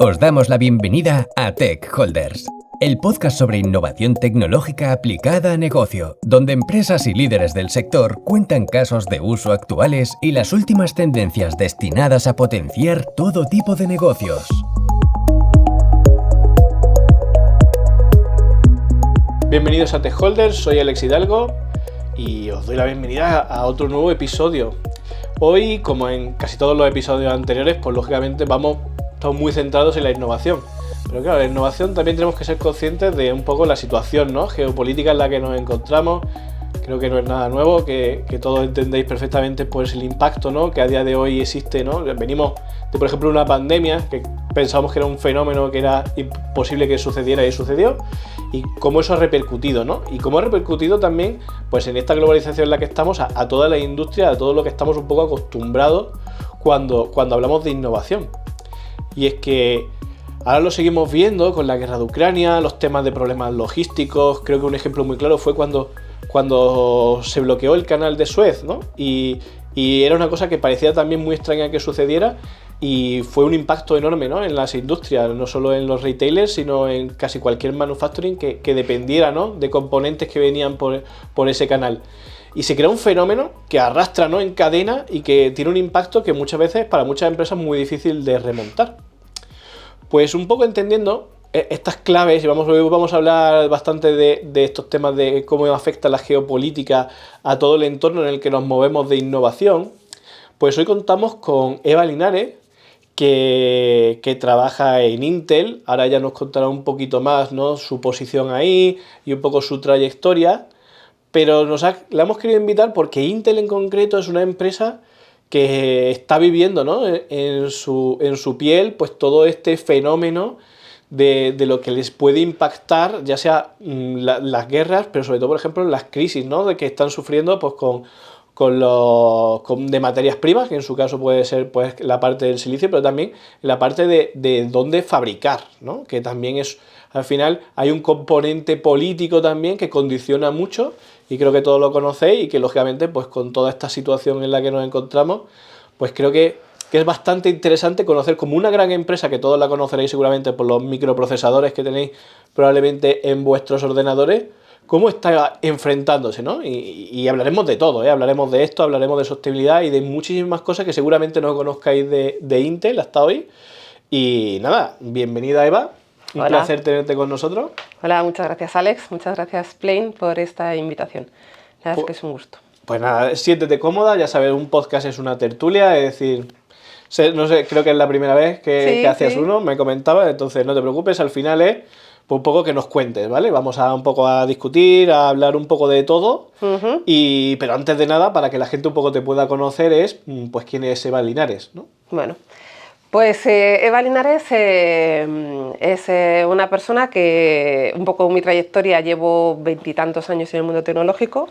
Os damos la bienvenida a Tech Holders, el podcast sobre innovación tecnológica aplicada a negocio, donde empresas y líderes del sector cuentan casos de uso actuales y las últimas tendencias destinadas a potenciar todo tipo de negocios. Bienvenidos a Tech Holders, soy Alex Hidalgo y os doy la bienvenida a otro nuevo episodio. Hoy, como en casi todos los episodios anteriores, pues lógicamente estamos muy centrados en la innovación. Pero claro, la innovación también tenemos que ser conscientes de un poco la situación, ¿no?, geopolítica en la que nos encontramos. Creo que no es nada nuevo, que todos entendéis perfectamente pues el impacto, ¿no?, que a día de hoy existe, ¿no? Venimos de, por ejemplo, una pandemia que pensábamos que era un fenómeno que era imposible que sucediera y sucedió, y cómo eso ha repercutido, ¿no? Y cómo ha repercutido también pues en esta globalización en la que estamos a toda la industria, a todo lo que estamos un poco acostumbrados cuando hablamos de innovación. Y es que ahora lo seguimos viendo con la guerra de Ucrania, los temas de problemas logísticos. Creo que un ejemplo muy claro fue cuando se bloqueó el canal de Suez, ¿no? Y era una cosa que parecía también muy extraña que sucediera, y fue un impacto enorme, ¿no?, en las industrias, no solo en los retailers, sino en casi cualquier manufacturing que dependiera, ¿no?, de componentes que venían por ese canal. Y se crea un fenómeno que arrastra, ¿no?, en cadena, y que tiene un impacto que muchas veces para muchas empresas es muy difícil de remontar. Pues un poco entendiendo estas claves, y vamos a hablar bastante de estos temas de cómo afecta la geopolítica a todo el entorno en el que nos movemos de innovación. Pues hoy contamos con Eva Linares, que trabaja en Intel. Ahora ya nos contará un poquito más, ¿no?, su posición ahí y un poco su trayectoria. Pero la hemos querido invitar porque Intel en concreto es una empresa que está viviendo, ¿no?, en su piel pues todo este fenómeno de lo que les puede impactar, ya sea las guerras, pero sobre todo, por ejemplo, las crisis, ¿no?, de que están sufriendo pues de materias primas, que en su caso puede ser pues la parte del silicio, pero también la parte de dónde fabricar, ¿no?, que también es, al final hay un componente político también que condiciona mucho, y creo que todos lo conocéis, y que lógicamente pues con toda esta situación en la que nos encontramos, pues creo que es bastante interesante conocer, como una gran empresa que todos la conoceréis seguramente por los microprocesadores que tenéis probablemente en vuestros ordenadores, cómo está enfrentándose, ¿no? Y hablaremos de todo, ¿eh? Hablaremos de esto, hablaremos de sostenibilidad y de muchísimas cosas que seguramente no conozcáis de Intel hasta hoy. Y nada, bienvenida, Eva. Un Hola. placer tenerte con nosotros. Hola, muchas gracias, Alex. Muchas gracias, Plain, por esta invitación. La verdad es que es un gusto. Pues nada, siéntete cómoda. Ya sabes, un podcast es una tertulia, es decir, no sé, creo que es la primera vez que hacías uno, me comentabas, entonces no te preocupes, al final es pues un poco que nos cuentes, ¿vale? Vamos a un poco a discutir, a hablar un poco de todo, pero antes de nada, para que la gente un poco te pueda conocer, pues quién es Eva Linares, ¿no? Bueno, pues Eva Linares es una persona que, un poco mi trayectoria, llevo 20 y tantos años en el mundo tecnológico,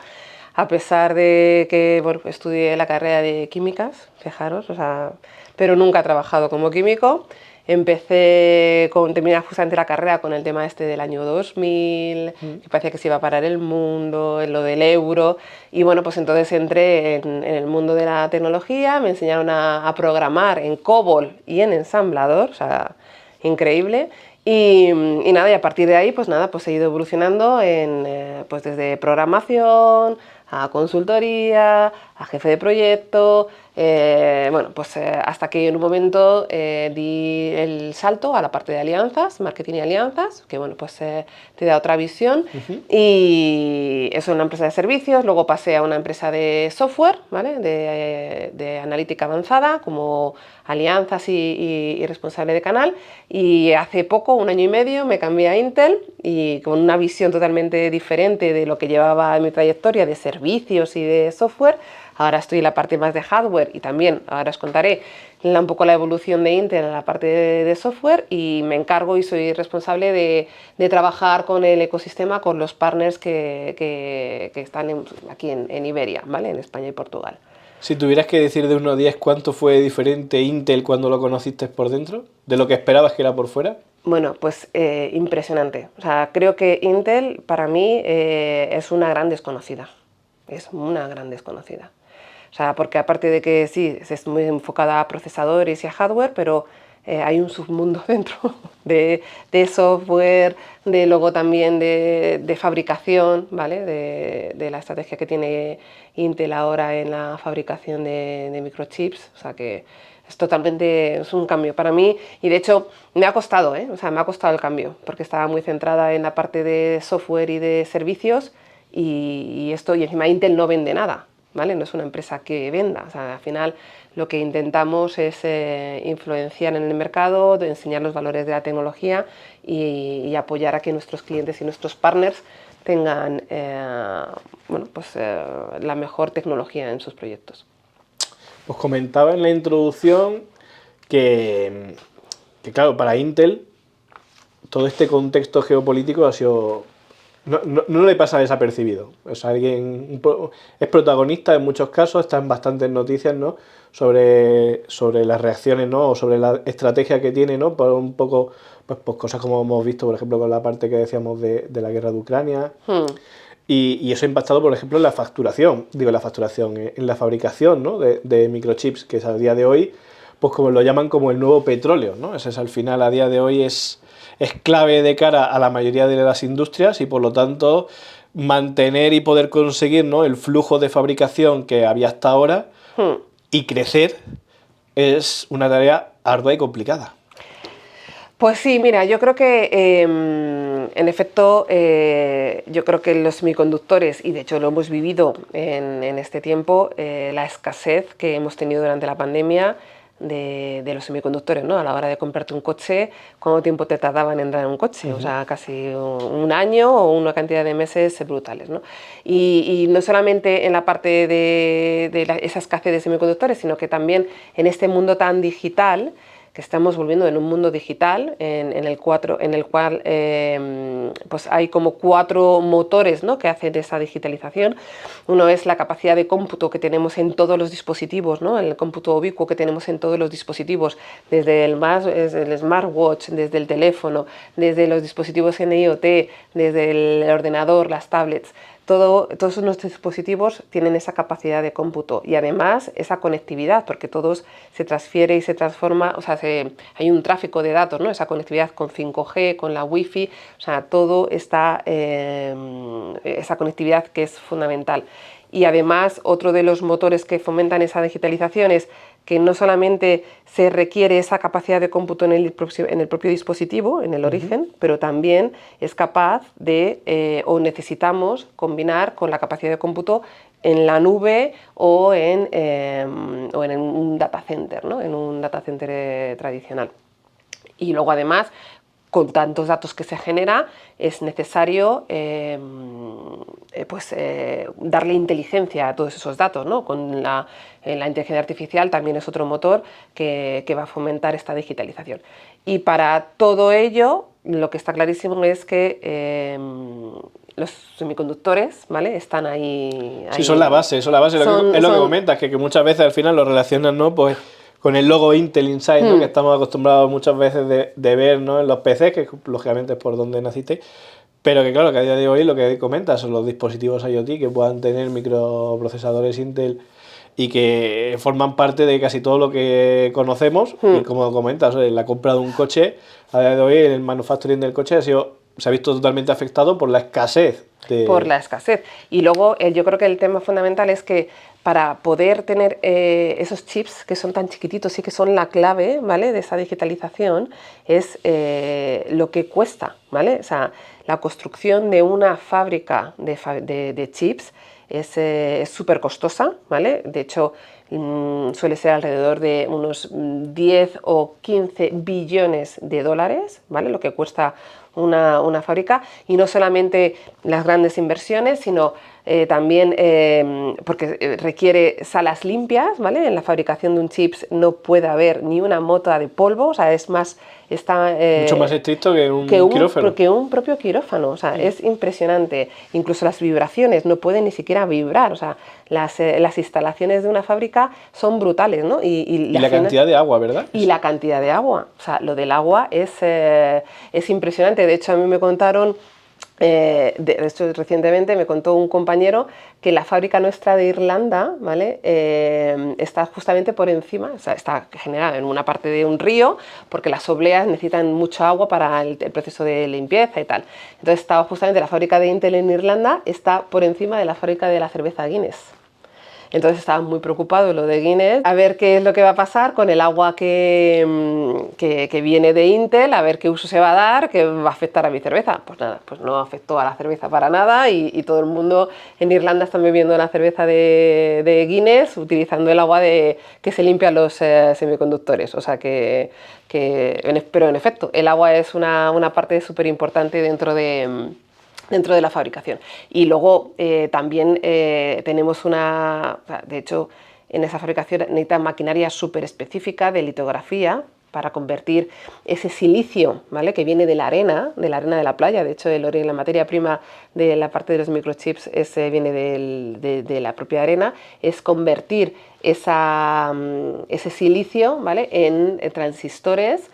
a pesar de que bueno, estudié la carrera de químicas, fijaros, pero nunca he trabajado como químico. Terminé justamente la carrera con el tema del año 2000, que parecía que se iba a parar el mundo, en lo del euro, y bueno, pues entonces entré en el mundo de la tecnología, me enseñaron a programar en COBOL y en ensamblador, increíble, y nada, y a partir de ahí pues he ido evolucionando pues desde programación a consultoría, a jefe de proyecto, hasta que en un momento di el salto a la parte de alianzas, marketing y alianzas, que te da otra visión, y es una empresa de servicios. Luego pasé a una empresa de software, ¿vale?, de analítica avanzada, como alianzas y responsable de canal, y hace poco, 1 año y medio, me cambié a Intel, y con una visión totalmente diferente de lo que llevaba en mi trayectoria de servicios y de software. Ahora estoy en la parte más de hardware, y también ahora os contaré un poco la evolución de Intel en la parte de software, y me encargo y soy responsable de trabajar con el ecosistema, con los partners que están aquí en Iberia, ¿vale?, en España y Portugal. Si tuvieras que decir de 1 a 10 cuánto fue diferente Intel cuando lo conociste por dentro, de lo que esperabas que era por fuera. Bueno, pues impresionante. Creo que Intel para mí es una gran desconocida. Es una gran desconocida. Porque aparte de que sí, es muy enfocada a procesadores y a hardware, pero hay un submundo dentro de software, de luego también de fabricación, ¿vale? De la estrategia que tiene Intel ahora en la fabricación de microchips, o sea que es un cambio para mí y de hecho me ha costado, o sea, me ha costado el cambio porque estaba muy centrada en la parte de software y de servicios y encima Intel no vende nada, ¿vale? No es una empresa que venda, o sea, al final lo que intentamos es influenciar en el mercado, enseñar los valores de la tecnología y apoyar a que nuestros clientes y nuestros partners tengan la mejor tecnología en sus proyectos. Os comentaba en la introducción que claro, para Intel todo este contexto geopolítico ha sido... No le pasa desapercibido. Es es protagonista en muchos casos, está en bastantes noticias, ¿no? sobre las reacciones, ¿no? O sobre la estrategia que tiene, ¿no? Por un poco, pues cosas como hemos visto, por ejemplo, con la parte que decíamos de la guerra de Ucrania. Y eso ha impactado, por ejemplo, en la facturación, en la fabricación, ¿no? de microchips, que es a día de hoy, pues como lo llaman como el nuevo petróleo, ¿no? Ese es al final, a día de hoy, es clave de cara a la mayoría de las industrias y por lo tanto mantener y poder conseguir, ¿no? el flujo de fabricación que había hasta ahora y crecer es una tarea ardua y complicada. Pues sí, mira, yo creo que en efecto, yo creo que los semiconductores, y de hecho lo hemos vivido en este tiempo, la escasez que hemos tenido durante la pandemia de los semiconductores, ¿no? A la hora de comprarte un coche, ¿cuánto tiempo te tardaba en entrar en un coche? O sea, casi un año o una cantidad de meses brutales, ¿no? Y no solamente en la parte de esa escasez de semiconductores, sino que también en este mundo tan digital, que estamos volviendo en un mundo digital en el cual pues hay como 4 motores, ¿no? que hacen esa digitalización. Uno es la capacidad de cómputo que tenemos en todos los dispositivos, ¿no? El cómputo ubicuo que tenemos en todos los dispositivos, desde el smartwatch, desde el teléfono, desde los dispositivos en IoT, desde el ordenador, las tablets. Todos nuestros dispositivos tienen esa capacidad de cómputo y además esa conectividad, porque todos se transfiere y se transforma, o sea, hay un tráfico de datos, ¿no? Esa conectividad con 5G, con la Wi-Fi, o sea, todo está, esa conectividad que es fundamental. Y además, otro de los motores que fomentan esa digitalización es que no solamente se requiere esa capacidad de cómputo en el propio dispositivo, en el origen, pero también es capaz de, o necesitamos combinar con la capacidad de cómputo en la nube o en un data center, ¿no? En un data center tradicional. Y luego además, con tantos datos que se genera, es necesario darle inteligencia a todos esos datos, ¿no? Con la inteligencia artificial también es otro motor que va a fomentar esta digitalización. Y para todo ello, lo que está clarísimo es que los semiconductores, ¿vale? Están ahí. Sí, son la base, es lo que comentas, que muchas veces al final lo relacionan, ¿no? Pues con el logo Intel Inside, ¿no? Que estamos acostumbrados muchas veces de ver, ¿no? En los PCs, que lógicamente es por donde naciste, pero que claro, que a día de hoy lo que comentas son los dispositivos IoT que puedan tener microprocesadores Intel y que forman parte de casi todo lo que conocemos. Y como comentas, la compra de un coche, a día de hoy el manufacturing del coche se ha visto totalmente afectado por la escasez. Por la escasez. Y luego yo creo que el tema fundamental es que para poder tener esos chips que son tan chiquititos y que son la clave, ¿vale? de esa digitalización, es lo que cuesta, ¿vale? O sea, la construcción de una fábrica de chips es súper costosa, ¿vale? De hecho, suele ser alrededor de unos 10 o 15 billones de dólares, ¿vale? Lo que cuesta una fábrica, y no solamente las grandes inversiones, sino también porque requiere salas limpias, ¿vale? En la fabricación de un chip no puede haber ni una mota de polvo, o sea, es más, está mucho más estricto que un quirófano. Que un propio quirófano, o sea, es impresionante. Incluso las vibraciones no pueden ni siquiera vibrar, o sea, las instalaciones de una fábrica son brutales, ¿no? Y la cantidad de agua, ¿verdad? Y la cantidad de agua, o sea, lo del agua es impresionante. De hecho, a mí me contaron De hecho, recientemente me contó un compañero que la fábrica nuestra de Irlanda, ¿vale? Está justamente por encima, o sea, está generada en una parte de un río, porque las obleas necesitan mucha agua para el proceso de limpieza y tal. Entonces estaba justamente la fábrica de Intel en Irlanda, está por encima de la fábrica de la cerveza Guinness. Entonces estaba muy preocupado lo de Guinness, a ver qué es lo que va a pasar con el agua que viene de Intel, a ver qué uso se va a dar, que va a afectar a mi cerveza. Pues nada, pues no afectó a la cerveza para nada y todo el mundo en Irlanda está bebiendo la cerveza de Guinness utilizando el agua que se limpia los semiconductores. O sea pero en efecto, el agua es una parte súper importante dentro de la fabricación. Y luego también tenemos de hecho, en esa fabricación necesita maquinaria súper específica de litografía para convertir ese silicio, ¿vale? Que viene de la arena de la playa. De hecho, la materia prima de la parte de los microchips viene de la propia arena, es convertir ese silicio, ¿vale? en transistores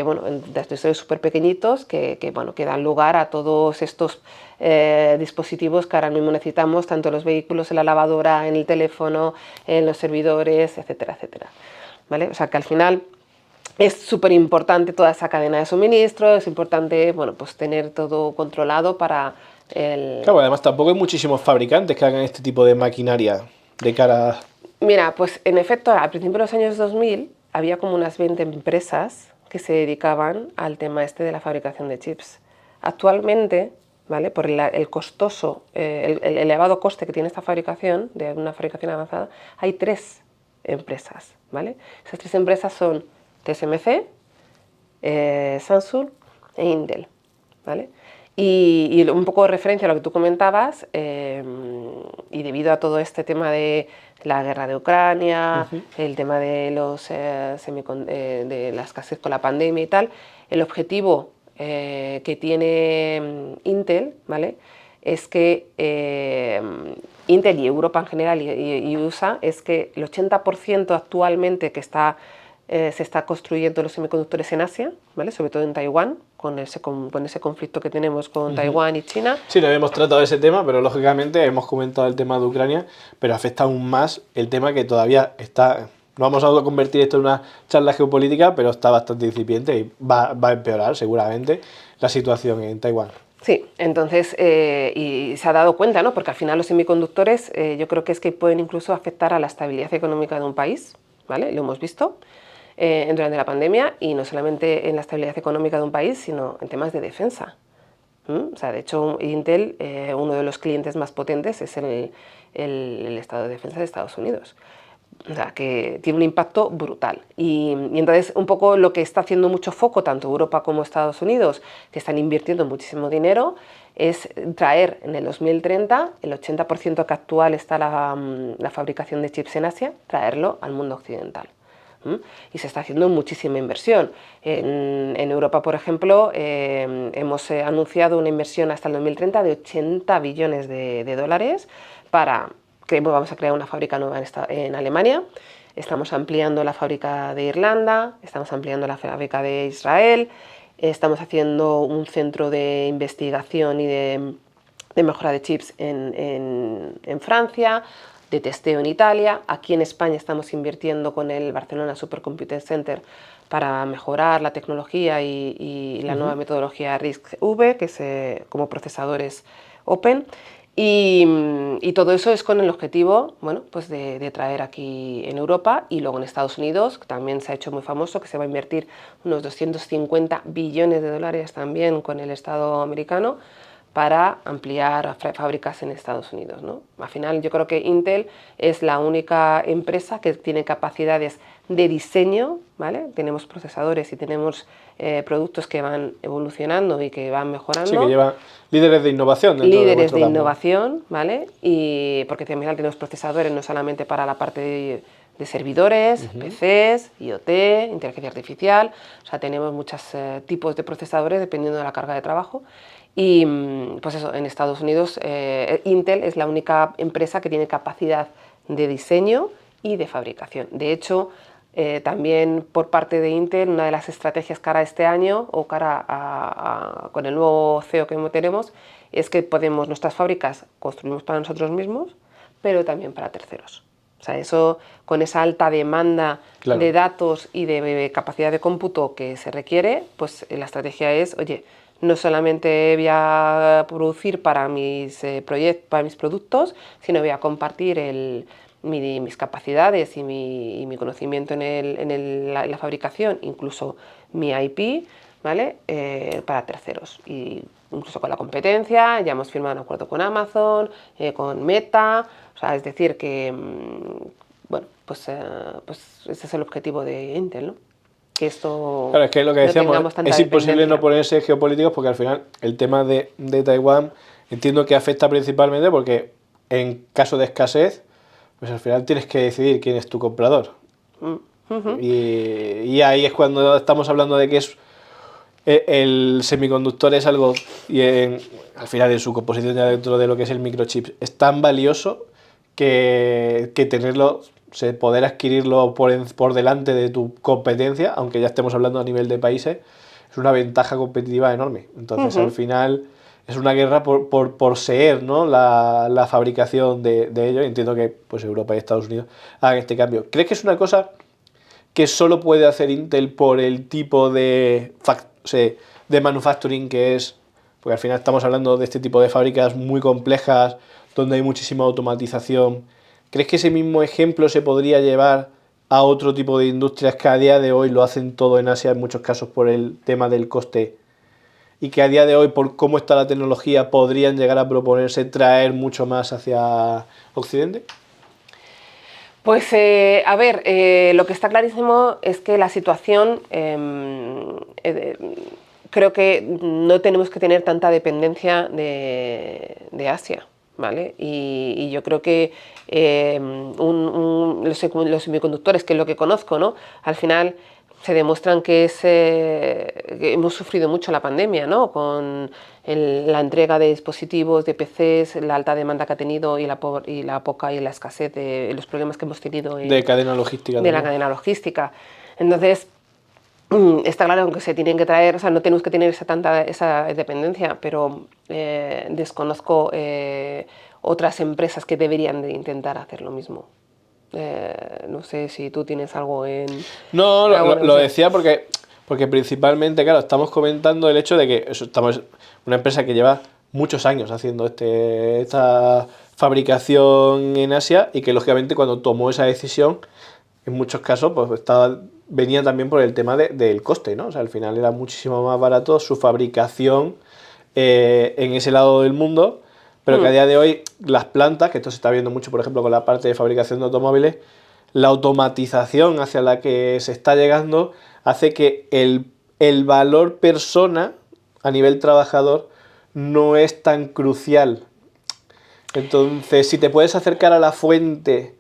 bueno, de transistores súper pequeñitos que dan lugar a todos estos dispositivos que ahora mismo necesitamos, tanto en los vehículos, en la lavadora, en el teléfono, en los servidores, etcétera, etcétera. ¿Vale? O sea que al final es súper importante toda esa cadena de suministro, es importante, bueno, pues tener todo controlado para el... Claro, además tampoco hay muchísimos fabricantes que hagan este tipo de maquinaria de cara a... Mira, pues en efecto, al principio de los años 2000 había como unas 20 empresas que se dedicaban al tema de la fabricación de chips. Actualmente, ¿vale? Por el costoso, el elevado coste que tiene esta fabricación, de una fabricación avanzada, hay 3 empresas, ¿vale? Esas 3 empresas son TSMC, Samsung e Intel, ¿vale? Y un poco de referencia a lo que tú comentabas, y debido a todo este tema de la guerra de Ucrania, el tema de de la escasez con la pandemia y tal, el objetivo que tiene Intel, ¿vale? Es que Intel y Europa en general y USA es que el 80% actualmente que se está construyendo los semiconductores en Asia, ¿vale? Sobre todo en Taiwán, con ese conflicto que tenemos con Taiwán y China. Sí, no hemos tratado ese tema, pero lógicamente hemos comentado el tema de Ucrania, pero afecta aún más el tema que todavía está... No vamos a convertir esto en una charla geopolítica, pero está bastante incipiente y va a empeorar seguramente la situación en Taiwán. Sí, entonces, y se ha dado cuenta, ¿no? Porque al final los semiconductores yo creo que pueden incluso afectar a la estabilidad económica de un país, ¿vale? Lo hemos visto durante la pandemia, y no solamente en la estabilidad económica de un país, sino en temas de defensa. O sea, de hecho, Intel, uno de los clientes más potentes es el Estado de Defensa de Estados Unidos. O sea, que tiene un impacto brutal. Y entonces, un poco lo que está haciendo mucho foco, tanto Europa como Estados Unidos, que están invirtiendo muchísimo dinero, es traer en el 2030 el 80% que actual está la fabricación de chips en Asia, traerlo al mundo occidental. Y se está haciendo muchísima inversión. En Europa, por ejemplo, hemos anunciado una inversión hasta el 2030 de 80 billones de dólares vamos a crear una fábrica nueva en Alemania, estamos ampliando la fábrica de Irlanda, estamos ampliando la fábrica de Israel, estamos haciendo un centro de investigación y de mejora de chips en Francia, de testeo en Italia. Aquí en España estamos invirtiendo con el Barcelona Supercomputing Center para mejorar la tecnología y la nueva metodología RISC-V, que es como procesadores Open. Y todo eso es con el objetivo, bueno, pues de traer aquí en Europa, y luego en Estados Unidos, que también se ha hecho muy famoso, que se va a invertir unos 250 billones de dólares también con el Estado americano para ampliar fábricas en Estados Unidos, ¿no? Al final yo creo que Intel es la única empresa que tiene capacidades de diseño, ¿vale? Tenemos procesadores y tenemos productos que van evolucionando y que van mejorando. Sí, que llevan líderes de innovación. Líderes de innovación, ¿vale? Y porque también tenemos procesadores no solamente para la parte de servidores, PCs, IoT, inteligencia artificial. O sea, tenemos muchos tipos de procesadores dependiendo de la carga de trabajo. Y pues eso, en Estados Unidos Intel es la única empresa que tiene capacidad de diseño y de fabricación. De hecho, También por parte de Intel, una de las estrategias cara a este año o con el nuevo CEO que tenemos es que nuestras fábricas construimos para nosotros mismos, pero también para terceros. O sea, eso con esa alta demanda de datos y de capacidad de cómputo que se requiere, pues la estrategia es, oye, no solamente voy a producir para mis productos, sino voy a compartir mis capacidades y mi conocimiento en la fabricación, incluso mi IP, ¿vale? Para terceros. Y incluso con la competencia, ya hemos firmado un acuerdo con Amazon, con Meta, o sea, es decir que, bueno, pues ese es el objetivo de Intel, ¿no? Que esto claro, es que lo que decíamos, es imposible no ponerse geopolíticos porque al final el tema de Taiwán entiendo que afecta principalmente porque en caso de escasez, pues al final tienes que decidir quién es tu comprador. Y ahí es cuando estamos hablando de que el semiconductor es algo, y al final en su composición ya dentro de lo que es el microchip, es tan valioso que tenerlo, poder adquirirlo por delante de tu competencia, aunque ya estemos hablando a nivel de países, es una ventaja competitiva enorme. Entonces al final es una guerra por ser, ¿no? la fabricación de ello. Entiendo que pues Europa y Estados Unidos hagan este cambio. ¿Crees que es una cosa que solo puede hacer Intel por el tipo de manufacturing que es? Porque al final estamos hablando de este tipo de fábricas muy complejas, donde hay muchísima automatización. ¿Crees que ese mismo ejemplo se podría llevar a otro tipo de industrias que a día de hoy lo hacen todo en Asia, en muchos casos por el tema del coste, y que a día de hoy, por cómo está la tecnología, podrían llegar a proponerse traer mucho más hacia Occidente? Pues a ver, lo que está clarísimo es que la situación, creo que no tenemos que tener tanta dependencia de Asia, ¿vale? Y yo creo que los semiconductores, que es lo que conozco, ¿no? Al final se demuestran que hemos sufrido mucho la pandemia, ¿no? Con la entrega de dispositivos, de PCs, la alta demanda que ha tenido y la poca y la escasez de los problemas que hemos tenido de cadena logística. De la cadena logística. Entonces, está claro que se tienen que traer, o sea, no tenemos que tener esa dependencia, pero desconozco otras empresas que deberían de intentar hacer lo mismo. No sé si tú tienes algo en... No, lo decía porque principalmente, claro, estamos comentando el hecho de que estamos una empresa que lleva muchos años haciendo esta fabricación en Asia y que lógicamente cuando tomó esa decisión, en muchos casos, pues venía también por el tema del coste, ¿no? O sea, al final era muchísimo más barato su fabricación en ese lado del mundo, pero que a día de hoy las plantas, que esto se está viendo mucho, por ejemplo, con la parte de fabricación de automóviles, la automatización hacia la que se está llegando hace que el valor persona a nivel trabajador no es tan crucial. Entonces, si te puedes acercar a la fuente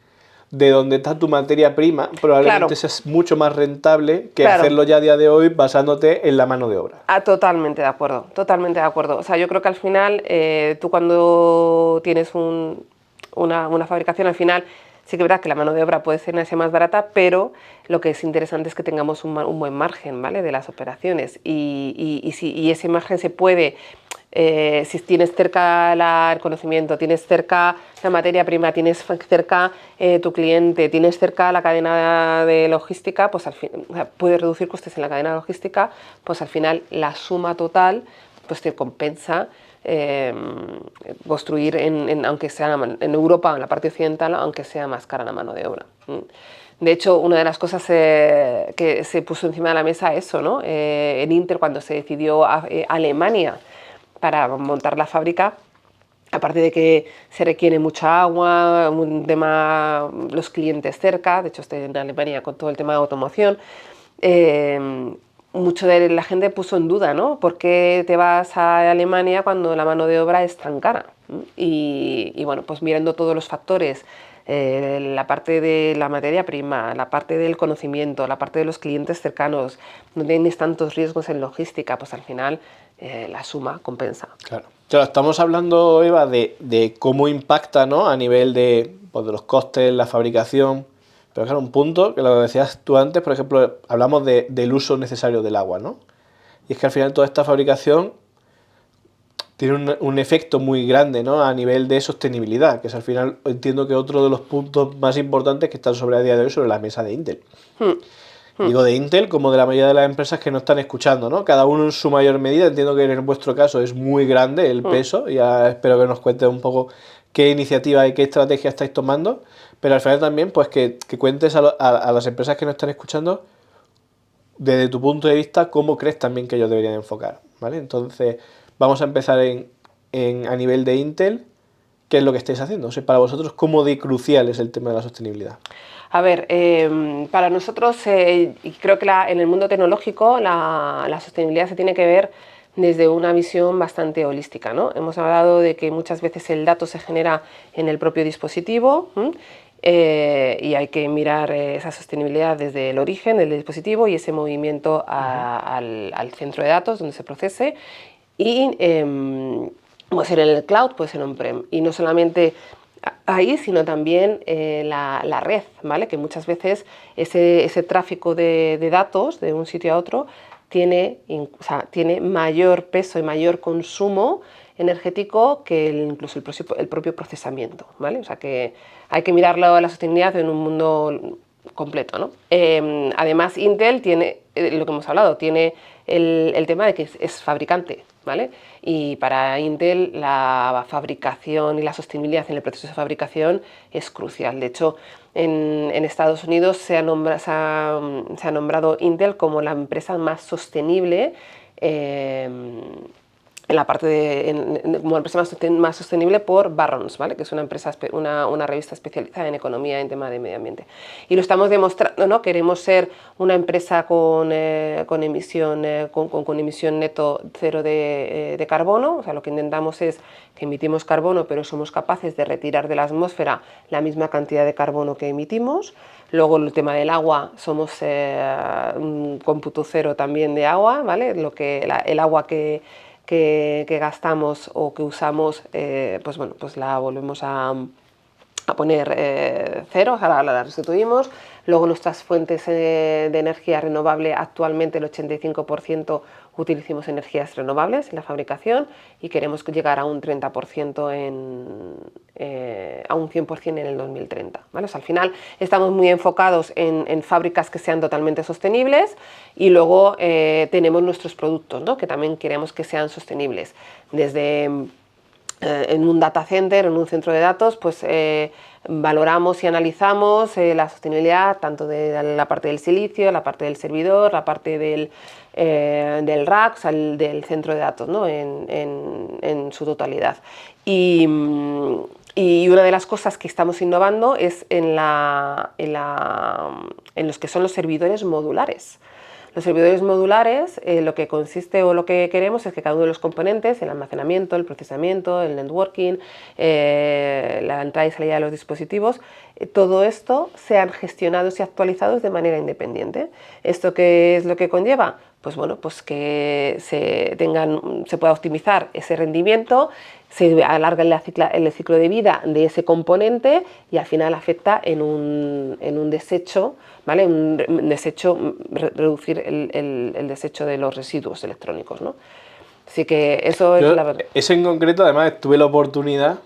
de donde está tu materia prima, probablemente es mucho más rentable que hacerlo ya a día de hoy basándote en la mano de obra. Totalmente de acuerdo, totalmente de acuerdo. O sea, yo creo que al final, tú cuando tienes una fabricación, al final sí que es verdad que la mano de obra puede ser más barata, pero lo que es interesante es que tengamos un buen margen, ¿vale?, de las operaciones. Y ese margen se puede... si tienes cerca el conocimiento, tienes cerca la materia prima, tienes cerca tu cliente, tienes cerca la cadena de logística, pues al fin, puedes reducir costes en la cadena logística, pues al final la suma total pues te compensa construir aunque sea en Europa, en la parte occidental, aunque sea más cara la mano de obra. De hecho, una de las cosas que se puso encima de la mesa eso, ¿no? En Intel, cuando se decidió Alemania para montar la fábrica, aparte de que se requiere mucha agua, un tema, los clientes cerca, de hecho estoy en Alemania con todo el tema de automoción, mucho de la gente puso en duda, ¿no? ¿Por qué te vas a Alemania cuando la mano de obra es tan cara? Y bueno, pues mirando todos los factores, la parte de la materia prima, la parte del conocimiento, la parte de los clientes cercanos, no tienes tantos riesgos en logística, pues al final la suma compensa. Claro, estamos hablando, Eva, de cómo impacta, ¿no?, a nivel de los costes, la fabricación, Pero claro, un punto, que lo decías tú antes, por ejemplo, hablamos del uso necesario del agua, ¿no? Y es que al final toda esta fabricación tiene un efecto muy grande, ¿no? A nivel de sostenibilidad, que es al final, entiendo que otro de los puntos más importantes que están sobre a día de hoy sobre la mesa de Intel. Digo de Intel como de la mayoría de las empresas que nos están escuchando, ¿no? Cada uno en su mayor medida. Entiendo que en vuestro caso es muy grande el peso. Ya espero que nos cuentes un poco qué iniciativa y qué estrategia estáis tomando. Pero al final también, pues que cuentes a las empresas que nos están escuchando, desde tu punto de vista, cómo crees también que ellos deberían enfocar, ¿vale? Entonces, vamos a empezar a nivel de Intel. ¿Qué es lo que estáis haciendo? O sea, para vosotros, ¿cómo de crucial es el tema de la sostenibilidad? A ver, para nosotros, y creo que en el mundo tecnológico la sostenibilidad se tiene que ver desde una visión bastante holística, ¿no? Hemos hablado de que muchas veces el dato se genera en el propio dispositivo, y hay que mirar esa sostenibilidad desde el origen del dispositivo y ese movimiento al centro de datos donde se procese. Y puede ser en el cloud, puede ser on-prem. Y no solamente ahí, sino también la red, ¿vale? Que muchas veces ese tráfico de datos de un sitio a otro tiene mayor peso y mayor consumo energético que incluso el propio procesamiento, ¿vale? O sea que hay que mirarlo a la sostenibilidad en un mundo completo, ¿no? Además, Intel tiene, lo que hemos hablado, tiene el tema de que es fabricante, ¿vale? Y para Intel la fabricación y la sostenibilidad en el proceso de fabricación es crucial. De hecho, en Estados Unidos se ha nombrado Intel como la empresa más sostenible en la parte como la empresa más sostenible por Barron's, ¿vale? Que es una revista especializada en economía en tema de medio ambiente. Y lo estamos demostrando, ¿no? Queremos ser una empresa con emisión neto cero de carbono. O sea, lo que intentamos es que emitimos carbono, pero somos capaces de retirar de la atmósfera la misma cantidad de carbono que emitimos. Luego el tema del agua, somos un cómputo cero también de agua, ¿vale? El agua que gastamos o que usamos, pues la volvemos a poner cero, o sea, la restituimos. Luego nuestras fuentes de energía renovable, actualmente el 85% utilizamos energías renovables en la fabricación y queremos llegar a un 30%, a un 100% en el 2030, ¿vale? O sea, al final estamos muy enfocados en fábricas que sean totalmente sostenibles y luego tenemos nuestros productos, ¿no? Que también queremos que sean sostenibles. Desde en un data center, en un centro de datos, pues valoramos y analizamos la sostenibilidad tanto de la parte del silicio, la parte del servidor, la parte del rack, o sea, del centro de datos, ¿no? en su totalidad. Y una de las cosas que estamos innovando es en los que son los servidores modulares. Los servidores modulares, lo que consiste o lo que queremos es que cada uno de los componentes, el almacenamiento, el procesamiento, el networking, la entrada y salida de los dispositivos, todo esto sean gestionados y actualizados de manera independiente. ¿Esto qué es lo que conlleva? Pues bueno, pues que se pueda optimizar ese rendimiento, se alarga el ciclo de vida de ese componente y al final afecta en un desecho, ¿vale? Reducir el desecho de los residuos electrónicos, ¿no? Así que eso es la verdad. Eso en concreto, además, tuve la oportunidad,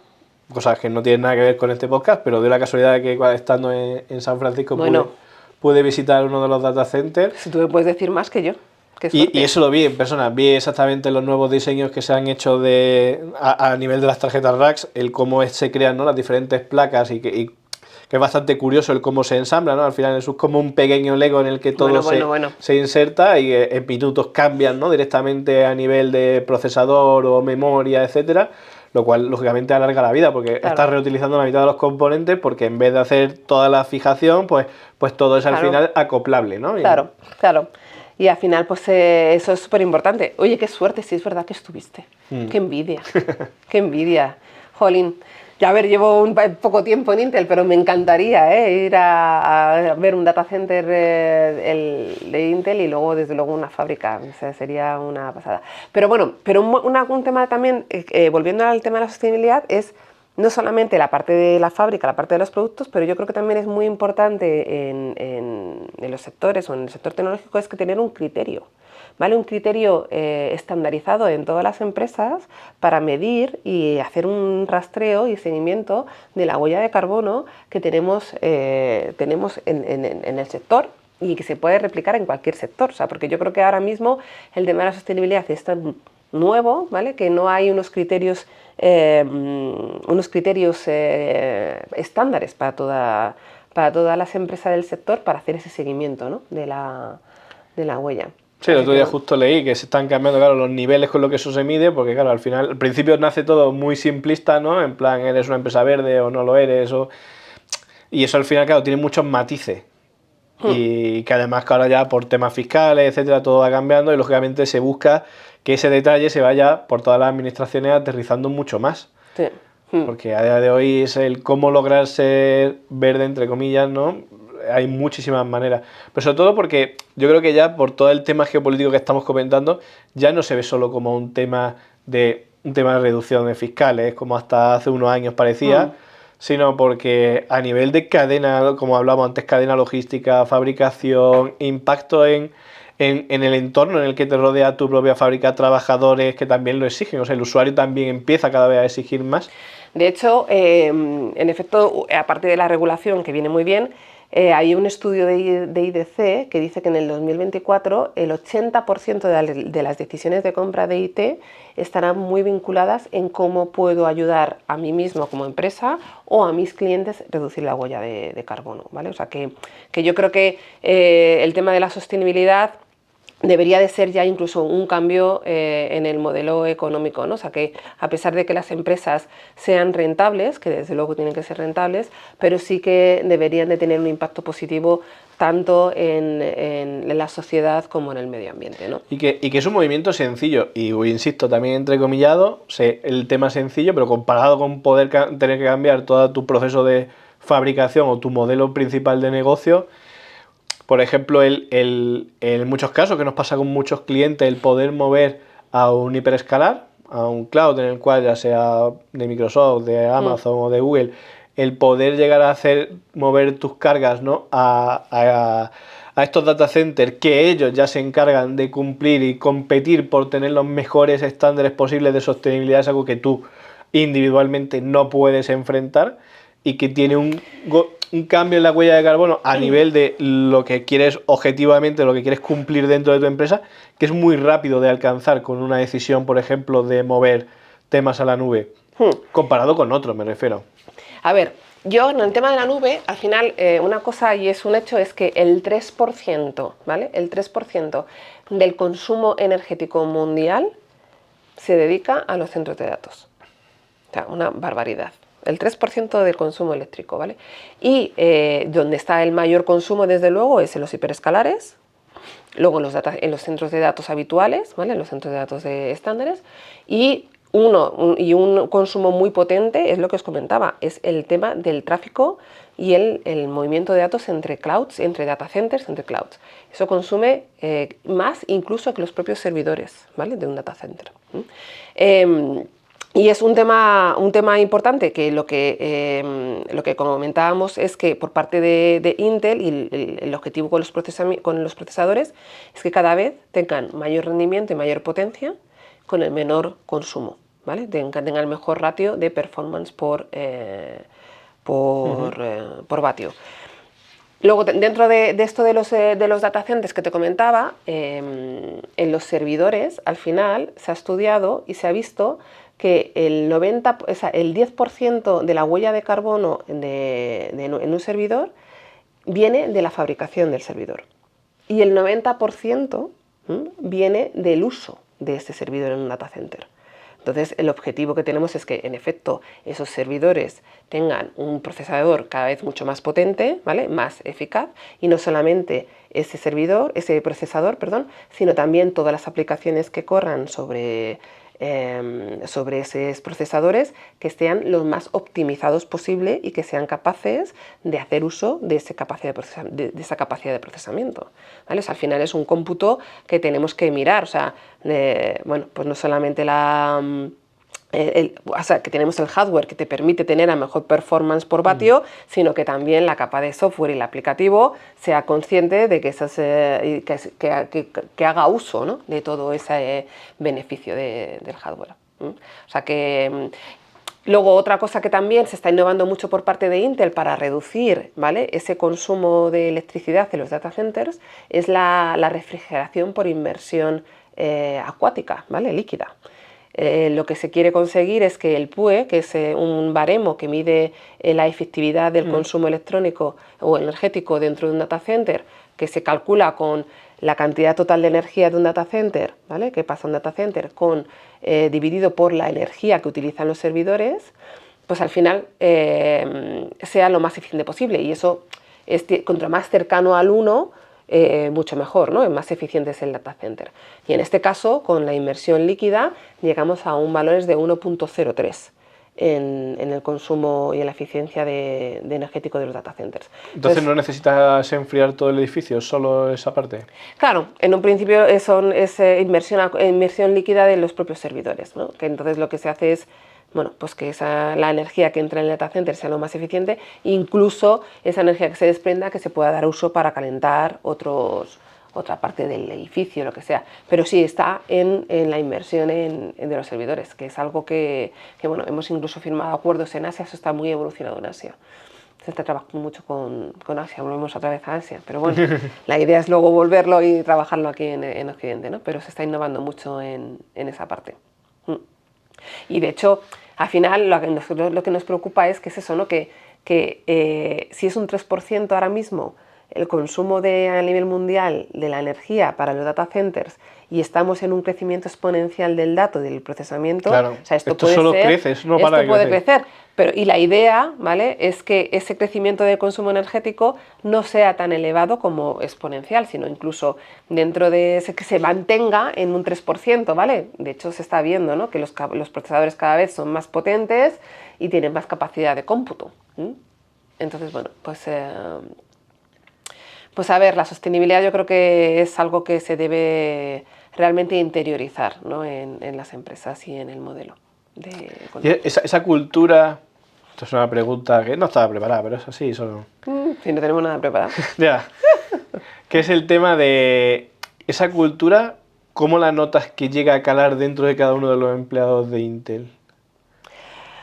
cosas que no tienen nada que ver con este podcast, pero de la casualidad de que estando en San Francisco pude visitar uno de los data centers. Si tú me puedes decir más que yo. Y eso lo vi en persona, vi exactamente los nuevos diseños que se han hecho a nivel de las tarjetas racks, el cómo se crean, ¿no? Las diferentes placas y que es bastante curioso el cómo se ensambla, ¿no? Al final eso es como un pequeño Lego en el que todo se inserta y en minutos cambian, ¿no? Directamente a nivel de procesador o memoria, etcétera, lo cual lógicamente alarga la vida porque estás reutilizando la mitad de los componentes porque en vez de hacer toda la fijación, pues todo es al final acoplable, ¿no? Claro. Y al final, pues eso es súper importante. Oye, qué suerte, si es verdad que estuviste. Qué envidia, qué envidia. Jolín, ya a ver, llevo un poco tiempo en Intel, pero me encantaría ir a ver un data center de Intel y luego, desde luego, una fábrica. O sea, sería una pasada. Pero bueno, un tema también, volviendo al tema de la sostenibilidad, es no solamente la parte de la fábrica, la parte de los productos, pero yo creo que también es muy importante en los sectores o en el sector tecnológico es que tener un criterio, ¿vale? Un criterio estandarizado en todas las empresas para medir y hacer un rastreo y seguimiento de la huella de carbono que tenemos en el sector y que se puede replicar en cualquier sector. O sea, porque yo creo que ahora mismo el tema de la sostenibilidad es tan nuevo, ¿vale? Que no hay unos criterios estándares para todas las empresas del sector para hacer ese seguimiento, ¿no? de la huella. Sí, el otro día justo leí que se están cambiando, claro, los niveles con lo que eso se mide, porque claro, al principio nace todo muy simplista, ¿no? En plan, eres una empresa verde o no lo eres, y eso al final, claro, tiene muchos matices. Y que además que ahora ya por temas fiscales, etcétera, todo va cambiando y lógicamente se busca que ese detalle se vaya por todas las administraciones aterrizando mucho más. Sí. Porque a día de hoy es el cómo lograr ser verde, entre comillas, ¿no? Hay muchísimas maneras. Pero sobre todo porque yo creo que ya por todo el tema geopolítico que estamos comentando, ya no se ve solo como un tema de reducción fiscales, como hasta hace unos años parecía, sino porque a nivel de cadena, como hablábamos antes, cadena logística, fabricación, impacto en el entorno en el que te rodea tu propia fábrica, trabajadores que también lo exigen, o sea, el usuario también empieza cada vez a exigir más. De hecho, en efecto, aparte de la regulación, que viene muy bien, hay un estudio de IDC que dice que en el 2024 el 80% de las decisiones de compra de IT estarán muy vinculadas en cómo puedo ayudar a mí mismo como empresa o a mis clientes a reducir la huella de carbono, ¿vale? O sea que yo creo que el tema de la sostenibilidad debería de ser ya incluso un cambio en el modelo económico, ¿no? O sea que a pesar de que las empresas sean rentables, que desde luego tienen que ser rentables, pero sí que deberían de tener un impacto positivo tanto en la sociedad como en el medio ambiente, ¿no? Y que es un movimiento sencillo, y insisto, también entrecomillado, el tema sencillo, pero comparado con poder tener que cambiar todo tu proceso de fabricación o tu modelo principal de negocio. Por ejemplo, en muchos casos, que nos pasa con muchos clientes, el poder mover a un hiperescalar, a un cloud en el cual ya sea de Microsoft, de Amazon o de Google, el poder llegar a mover tus cargas, ¿no? a estos data centers que ellos ya se encargan de cumplir y competir por tener los mejores estándares posibles de sostenibilidad, es algo que tú individualmente no puedes enfrentar y que tiene un cambio en la huella de carbono a nivel de lo que quieres objetivamente, lo que quieres cumplir dentro de tu empresa, que es muy rápido de alcanzar con una decisión, por ejemplo, de mover temas a la nube, comparado con otros, me refiero. A ver, yo en el tema de la nube, al final, una cosa y es un hecho es que el 3%, ¿vale? El 3% del consumo energético mundial se dedica a los centros de datos. O sea, una barbaridad. El 3% del consumo eléctrico, ¿vale? Y donde está el mayor consumo, desde luego, es en los hiperescalares, luego en los centros de datos habituales, ¿vale? En los centros de datos estándares, y un consumo muy potente es lo que os comentaba, es el tema del tráfico y el movimiento de datos entre clouds, entre data centers, entre clouds. Eso consume más incluso que los propios servidores, ¿vale? De un data center. Y es un tema importante que lo que comentábamos es que por parte de Intel y el objetivo con los procesadores es que cada vez tengan mayor rendimiento y mayor potencia con el menor consumo, ¿vale? Tengan el mejor ratio de performance por vatio. Luego, dentro de esto de los data centers que te comentaba, en los servidores, al final se ha estudiado y se ha visto que el 10% de la huella de carbono en un servidor viene de la fabricación del servidor y el 90% viene del uso de este servidor en un data center. Entonces, el objetivo que tenemos es que, en efecto, esos servidores tengan un procesador cada vez mucho más potente, ¿vale? Más eficaz, y no solamente ese procesador, sino también todas las aplicaciones que corran sobre esos procesadores que estén lo más optimizados posible y que sean capaces de hacer uso de esa capacidad de procesamiento, ¿vale? O sea, al final es un cómputo que tenemos que mirar, o sea, bueno, pues no solamente o sea, que tenemos el hardware que te permite tener a mejor performance por vatio, sino que también la capa de software y el aplicativo sea consciente de que, que haga uso, ¿no?, de todo ese beneficio del hardware. O sea que... Luego, otra cosa que también se está innovando mucho por parte de Intel para reducir, ¿vale?, ese consumo de electricidad en los data centers es la refrigeración por inmersión acuática, ¿vale?, líquida. Lo que se quiere conseguir es que el PUE, que es un baremo que mide la efectividad del consumo electrónico o energético dentro de un data center, que se calcula con la cantidad total de energía de un data center, ¿vale?, que pasa un data center, dividido por la energía que utilizan los servidores, pues al final sea lo más eficiente posible. Y eso es contra más cercano al 1, mucho mejor, ¿no?, más eficiente es el data center. Y en este caso, con la inmersión líquida, llegamos a un valores de 1.03 en el consumo y en la eficiencia de energético de los data centers. Entonces, ¿no necesitas enfriar todo el edificio, solo esa parte? Claro, en un principio es inmersión líquida de los propios servidores, ¿no?, que entonces lo que se hace es, bueno, pues que la energía que entra en el data center sea lo más eficiente, incluso esa energía que se desprenda que se pueda dar uso para calentar otra parte del edificio, lo que sea. Pero sí está en la inversión de los servidores, que es algo que bueno, hemos incluso firmado acuerdos en Asia. Eso está muy evolucionado en Asia. Se está trabajando mucho con Asia, volvemos otra vez a Asia, pero bueno, la idea es luego volverlo y trabajarlo aquí en Occidente, ¿no? Pero se está innovando mucho en esa parte. Y de hecho, al final lo que nos preocupa es que es eso, ¿no?, que si es un 3% ahora mismo el consumo a nivel mundial de la energía para los data centers y estamos en un crecimiento exponencial del dato, del procesamiento, claro, o sea, esto solo crece, eso no para de crecer. Y la idea, ¿vale?, es que ese crecimiento de consumo energético no sea tan elevado como exponencial, sino incluso dentro de ese que se mantenga en un 3%, ¿vale? De hecho, se está viendo, ¿no?, que los procesadores cada vez son más potentes y tienen más capacidad de cómputo. Entonces, bueno, pues a ver, la sostenibilidad yo creo que es algo que se debe realmente interiorizar, ¿no?, en las empresas y en el modelo. Y esa cultura, esto es una pregunta que no estaba preparada, pero es así solo. Si no tenemos nada preparado. Ya, que es el tema de esa cultura, ¿cómo la notas que llega a calar dentro de cada uno de los empleados de Intel?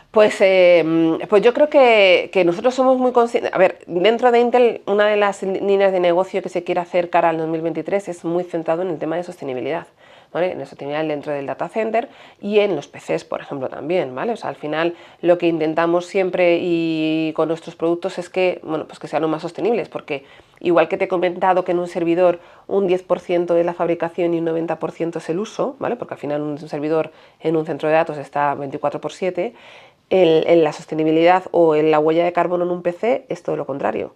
Pues yo creo que nosotros somos muy conscientes. A ver, dentro de Intel, una de las líneas de negocio que se quiere hacer cara al 2023 es muy centrado en el tema de sostenibilidad, ¿vale? En la sostenibilidad dentro del data center y en los PCs, por ejemplo, también, ¿vale? O sea, al final lo que intentamos siempre y con nuestros productos es que, bueno, pues que sean lo más sostenibles, porque igual que te he comentado que en un servidor un 10% es la fabricación y un 90% es el uso, ¿vale? Porque al final un servidor en un centro de datos está 24/7, en la sostenibilidad o en la huella de carbono en un PC es todo lo contrario,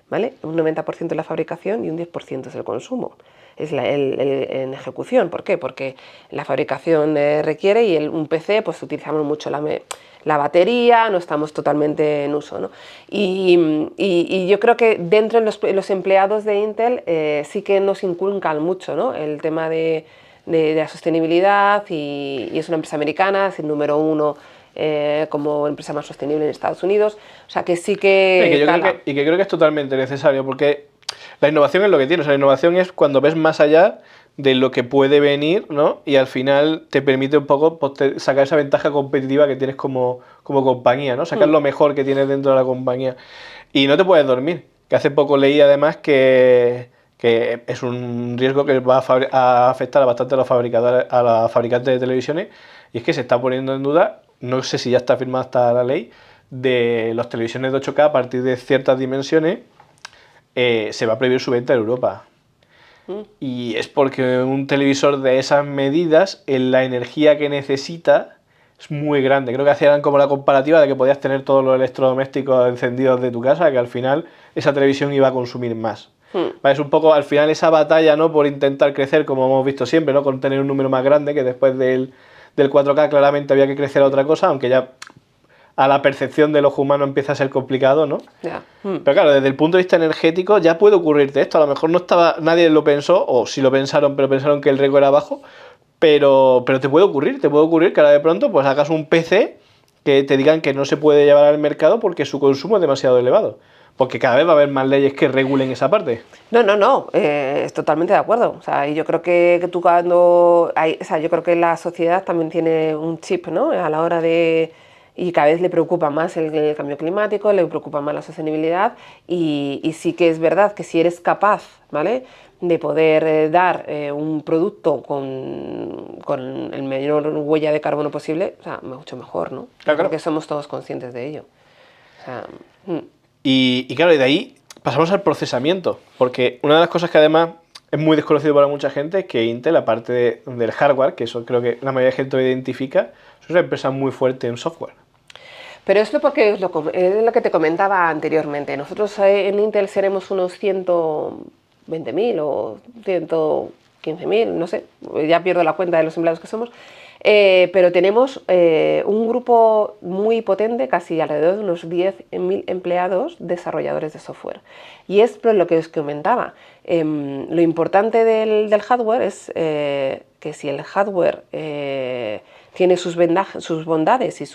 ¿vale? Un 90% es la fabricación y un 10% es el consumo. Es en ejecución. ¿Por qué? Porque la fabricación requiere y un PC pues utilizamos mucho la batería, no estamos totalmente en uso, ¿no? Y yo creo que dentro de los empleados de Intel sí que nos inculcan mucho, ¿no?, el tema de la sostenibilidad y es una empresa americana, es el número 1 como empresa más sostenible en Estados Unidos, o sea que sí que... Y que creo que es totalmente necesario, porque la innovación es lo que tiene, o sea, la innovación es cuando ves más allá de lo que puede venir, ¿no? Y al final te permite un poco pues, sacar esa ventaja competitiva que tienes como compañía, ¿no? Sacar lo mejor que tienes dentro de la compañía. Y no te puedes dormir, que hace poco leí además que es un riesgo que va a afectar bastante a los fabricantes de televisiones, y es que se está poniendo en duda, no sé si ya está firmada hasta la ley, de las televisiones de 8K a partir de ciertas dimensiones, se va a prohibir su venta en Europa. Y es porque un televisor de esas medidas, la energía que necesita es muy grande. Creo que hacían como la comparativa de que podías tener todos los electrodomésticos encendidos de tu casa, que al final esa televisión iba a consumir más. Es un poco al final esa batalla, ¿no?, por intentar crecer, como hemos visto siempre, ¿no?, con tener un número más grande, que después del 4K claramente había que crecer a otra cosa, aunque ya a la percepción de los humanos empieza a ser complicado, ¿no? Yeah. Pero claro, desde el punto de vista energético ya puede ocurrirte esto. A lo mejor nadie lo pensó, o sí lo pensaron, pero pensaron que el riesgo era bajo, Pero te puede ocurrir que ahora de pronto pues hagas un PC que te digan que no se puede llevar al mercado porque su consumo es demasiado elevado. Porque cada vez va a haber más leyes que regulen esa parte. No, es totalmente de acuerdo. O sea, y yo creo que tú cuando o sea, yo creo que la sociedad también tiene un chip, ¿no? A la hora de... Y cada vez le preocupa más el cambio climático, le preocupa más la sostenibilidad y sí que es verdad que si eres capaz, ¿vale?, de poder dar un producto con el menor huella de carbono posible, o sea, mucho mejor, ¿no? Claro. Porque somos todos conscientes de ello. O sea, Y claro, y de ahí pasamos al procesamiento, porque una de las cosas que además es muy desconocido para mucha gente es que Intel, aparte del hardware, que eso creo que la mayoría de gente lo identifica, es una empresa muy fuerte en software. pero esto porque es lo que te comentaba anteriormente. Nosotros en Intel seremos unos 120.000 o 115.000, no sé, ya pierdo la cuenta de los empleados que somos, pero tenemos un grupo muy potente, casi alrededor de unos 10.000 empleados desarrolladores de software. Y es lo que os comentaba. Lo importante del hardware es que si el hardware tiene sus bondades y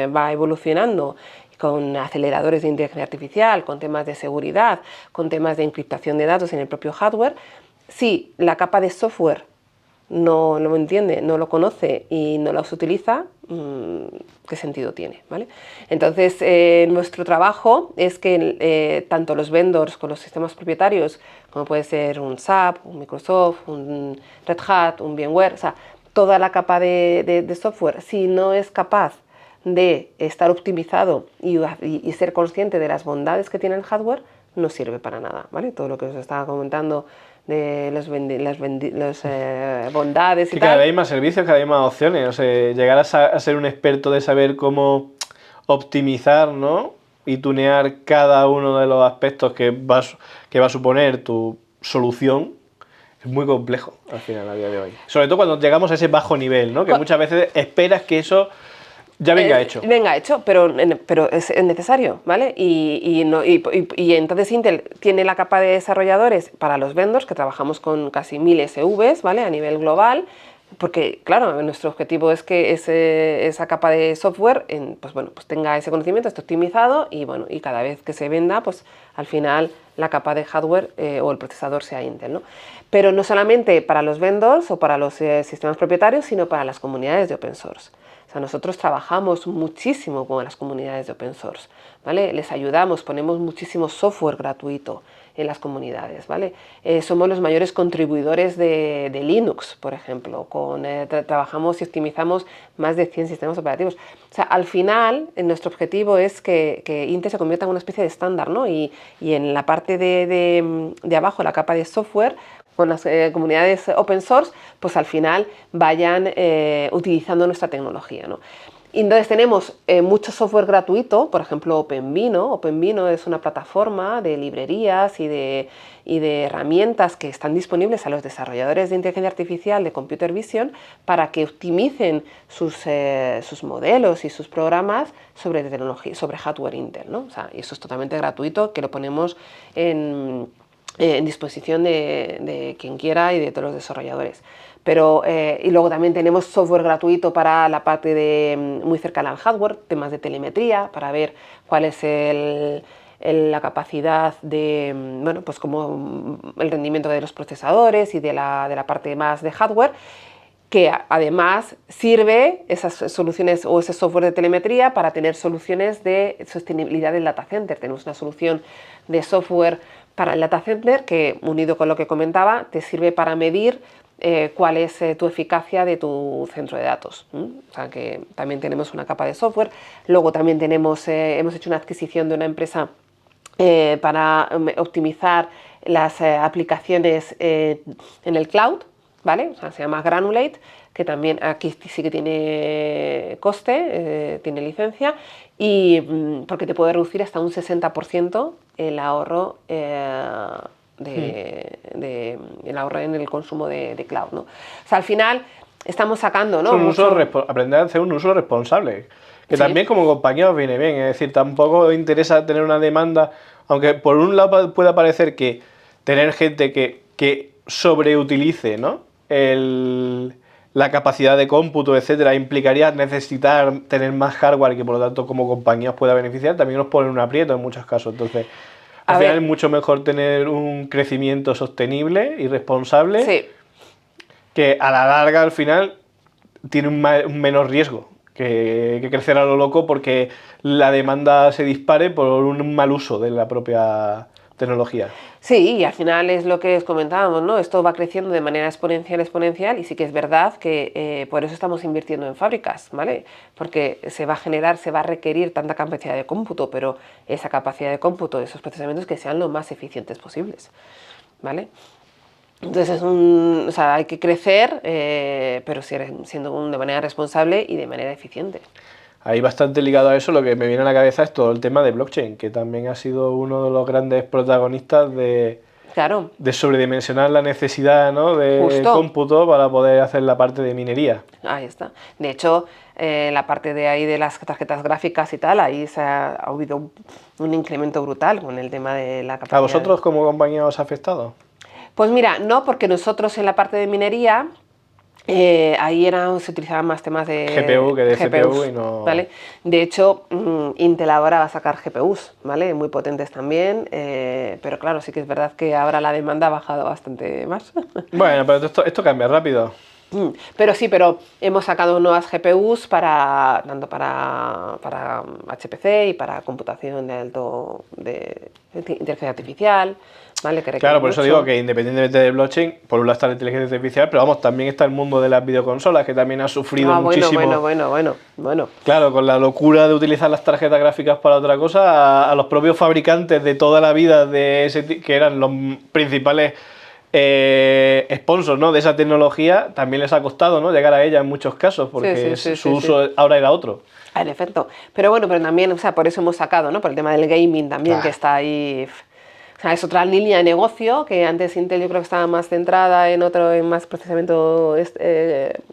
va evolucionando con aceleradores de inteligencia artificial, con temas de seguridad, con temas de encriptación de datos en el propio hardware, si la capa de software no lo entiende, no lo conoce y no los utiliza, ¿qué sentido tiene? ¿Vale? Entonces, nuestro trabajo es que tanto los vendors con los sistemas propietarios, como puede ser un SAP, un Microsoft, un Red Hat, un VMware, o sea, toda la capa de software, si no es capaz de estar optimizado y ser consciente de las bondades que tiene el hardware, no sirve para nada, ¿vale? Todo lo que os estaba comentando de las bondades y que tal. cada vez hay más servicios, cada vez hay más opciones. O sea, llegar a ser un experto de saber cómo optimizar, ¿no?, y tunear cada uno de los aspectos que va a suponer tu solución es muy complejo al final a día de hoy. Sobre todo cuando llegamos a ese bajo nivel, ¿no?, que muchas veces esperas que eso ya venga hecho. Venga hecho, pero es necesario, ¿vale? Y entonces Intel tiene la capa de desarrolladores para los vendors, que trabajamos con casi 1000 SVs, ¿vale?, a nivel global, porque, claro, nuestro objetivo es que esa capa de software pues tenga ese conocimiento, esté optimizado y, bueno, y cada vez que se venda, pues al final la capa de hardware o el procesador sea Intel, ¿no? Pero no solamente para los vendors o para los sistemas propietarios, sino para las comunidades de open source. O sea, nosotros trabajamos muchísimo con las comunidades de open source, ¿vale? Les ayudamos, ponemos muchísimo software gratuito en las comunidades, ¿vale? Somos los mayores contribuidores de Linux, por ejemplo, trabajamos y optimizamos más de 100 sistemas operativos. O sea, al final, nuestro objetivo es que Intel se convierta en una especie de estándar, ¿no? Y en la parte de abajo, la capa de software, con las comunidades open source, pues al final vayan utilizando nuestra tecnología, ¿no? Y entonces tenemos mucho software gratuito, por ejemplo OpenVino. OpenVino es una plataforma de librerías y de herramientas que están disponibles a los desarrolladores de inteligencia artificial, de computer vision, para que optimicen sus modelos y sus programas sobre tecnología, sobre hardware Intel, ¿no? O sea, y eso es totalmente gratuito, que lo ponemos en disposición de quien quiera y de todos los desarrolladores. Pero, y luego también tenemos software gratuito para la parte muy cercana al hardware, temas de telemetría, para ver cuál es la capacidad bueno, pues como el rendimiento de los procesadores y de la parte más de hardware, que además sirve esas soluciones o ese software de telemetría para tener soluciones de sostenibilidad del data center. Tenemos una solución de software para el data center que, unido con lo que comentaba, te sirve para medir cuál es tu eficacia de tu centro de datos. O sea que también tenemos una capa de software. Luego también hemos hecho una adquisición de una empresa para optimizar las aplicaciones en el cloud, ¿vale? O sea, se llama Granulate, que también aquí sí que tiene coste, tiene licencia, y porque te puede reducir hasta un 60% el ahorro el ahorro en el consumo de cloud, ¿no? O sea, al final estamos sacando, ¿no? Aprender a hacer un uso responsable, que Sí. también como compañía os viene bien, es decir, tampoco os interesa tener una demanda, aunque por un lado pueda parecer que tener gente que sobreutilice, ¿no?, la capacidad de cómputo, etcétera, implicaría necesitar tener más hardware que por lo tanto como compañía os pueda beneficiar, también nos pone un aprieto en muchos casos. Entonces, al final es mucho mejor tener un crecimiento sostenible y responsable, sí, que a la larga al final tiene un menor riesgo que crecer a lo loco porque la demanda se dispare por un mal uso de la propia tecnología. sí, y al final es lo que os comentábamos, ¿no? Esto va creciendo de manera exponencial, y sí que es verdad que por eso estamos invirtiendo en fábricas, ¿vale? Porque se va a requerir tanta capacidad de cómputo, pero esa capacidad de cómputo, esos procesamientos que sean lo más eficientes posibles, ¿vale? Entonces o sea, hay que crecer, pero siendo de manera responsable y de manera eficiente. Ahí bastante ligado a eso, lo que me viene a la cabeza es todo el tema de blockchain, que también ha sido uno de los grandes protagonistas de sobredimensionar la necesidad, ¿no?, de cómputo para poder hacer la parte de minería. Ahí está. De hecho, la parte de ahí de las tarjetas gráficas y tal, ahí ha habido un incremento brutal con el tema de la capacidad. ¿A vosotros como compañía os ha afectado? Pues mira, no, porque nosotros en la parte de minería, ahí se utilizaban más temas de GPU que de CPU y no... ¿vale? De hecho, Intel ahora va a sacar GPUs, ¿vale? Muy potentes también, pero claro, sí que es verdad que ahora la demanda ha bajado bastante más. Bueno, pero esto cambia rápido. Pero sí, pero hemos sacado nuevas GPUs tanto para HPC y para computación de inteligencia artificial, ¿vale? Claro, por eso digo que independientemente de blockchain, por un lado está la inteligencia artificial, pero vamos, también está el mundo de las videoconsolas, que también ha sufrido muchísimo. Bueno. Claro, con la locura de utilizar las tarjetas gráficas para otra cosa, a los propios fabricantes de toda la vida que eran los principales sponsors, ¿no?, de esa tecnología, también les ha costado, ¿no?, llegar a ella en muchos casos, porque su uso ahora era otro. En efecto. Pero bueno, pero también, o sea, por eso hemos sacado, ¿no?, por el tema del gaming también, que está ahí. O sea, es otra línea de negocio que antes Intel yo creo que estaba más centrada en más procesamiento